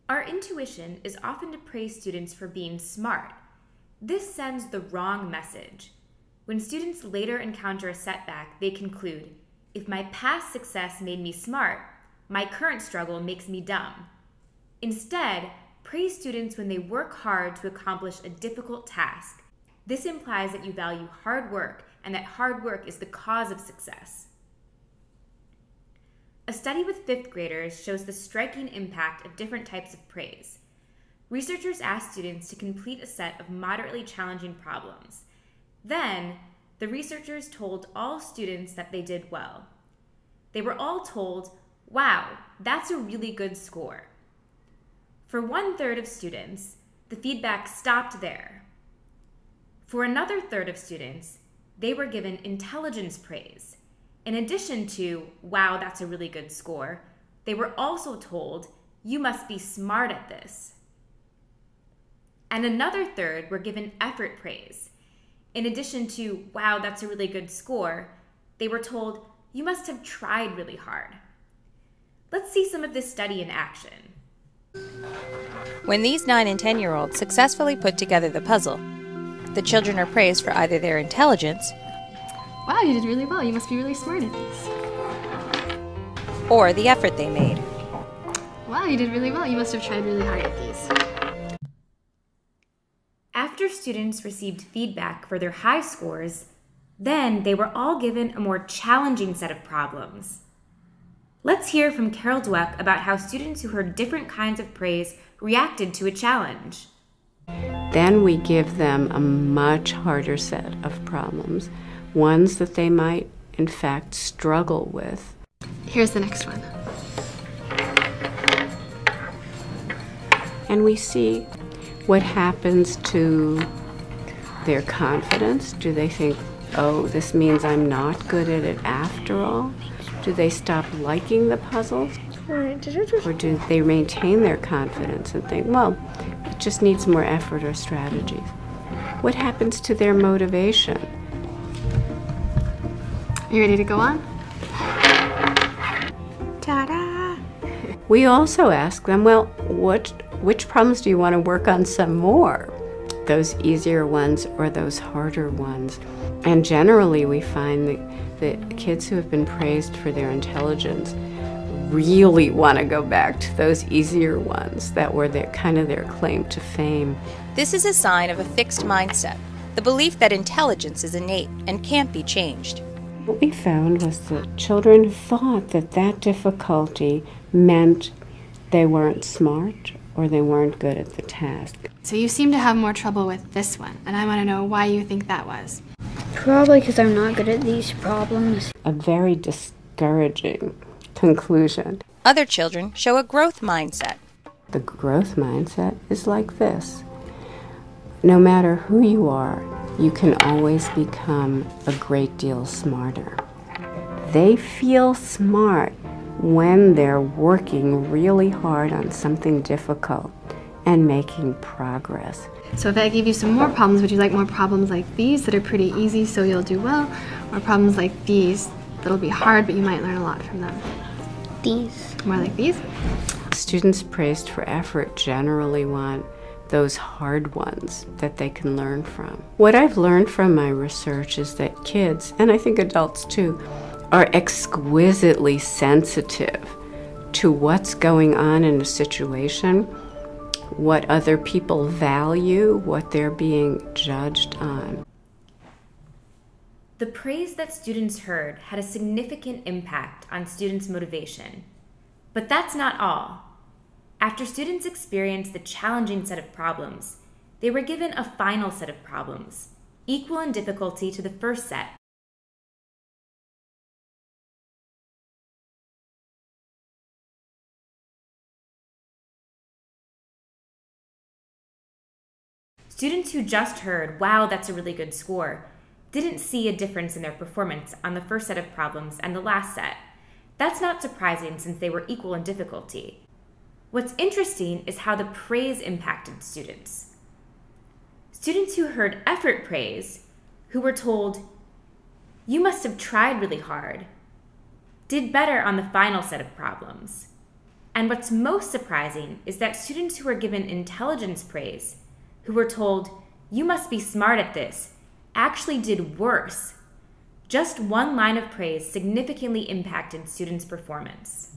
Our intuition is often to praise students for being smart. This sends the wrong message. When students later encounter a setback, they conclude, if my past success made me smart, my current struggle makes me dumb. Instead, praise students when they work hard to accomplish a difficult task. This implies that you value hard work and that hard work is the cause of success. A study with fifth graders shows the striking impact of different types of praise. Researchers asked students to complete a set of moderately challenging problems. Then, the researchers told all students that they did well. They were all told, "Wow, that's a really good score." For 1/3 of students, the feedback stopped there. For another third of students, they were given intelligence praise. In addition to, "Wow, that's a really good score," they were also told, "You must be smart at this." And another third were given effort praise. In addition to, "Wow, that's a really good score," they were told, "You must have tried really hard." Let's see some of this study in action. When these 9 and 10-year-olds successfully put together the puzzle, the children are praised for either their intelligence, "Wow, you did really well. You must be really smart at this." or the effort they made. "Wow, you did really well. You must have tried really hard at these." After students received feedback for their high scores, then they were all given a more challenging set of problems. Let's hear from Carol Dweck about how students who heard different kinds of praise reacted to a challenge. Then we give them a much harder set of problems, ones that they might, in fact, struggle with. Here's the next one. And we see what happens to their confidence. Do they think, "Oh, this means I'm not good at it after all"? Do they stop liking the puzzles? Or do they maintain their confidence and think, "Well, it just needs more effort or strategies"? What happens to their motivation? Are you ready to go on? Ta-da! We also ask them, well, which problems do you want to work on some more? Those easier ones or those harder ones? And generally we find that kids who have been praised for their intelligence really want to go back to those easier ones that were their claim to fame. This is a sign of a fixed mindset, the belief that intelligence is innate and can't be changed. What we found was that children thought that difficulty meant they weren't smart or they weren't good at the task. So you seem to have more trouble with this one, and I want to know why you think that was. Probably because I'm not good at these problems. A very discouraging conclusion. Other children show a growth mindset. The growth mindset is like this. No matter who you are, you can always become a great deal smarter. They feel smart when they're working really hard on something difficult and making progress. So if I give you some more problems, would you like more problems like these that are pretty easy so you'll do well, or problems like these that'll be hard but you might learn a lot from them? These. More like these? Students praised for effort generally want those hard ones that they can learn from. What I've learned from my research is that kids, and I think adults too, are exquisitely sensitive to what's going on in a situation, what other people value, what they're being judged on. The praise that students heard had a significant impact on students' motivation. But that's not all. After students experienced the challenging set of problems, they were given a final set of problems, equal in difficulty to the first set. Students who just heard, "Wow, that's a really good score," didn't see a difference in their performance on the first set of problems and the last set. That's not surprising since they were equal in difficulty. What's interesting is how the praise impacted students. Students who heard effort praise, who were told, "You must have tried really hard," did better on the final set of problems. And what's most surprising is that students who were given intelligence praise, who were told, "You must be smart at this," actually did worse. Just one line of praise significantly impacted students' performance.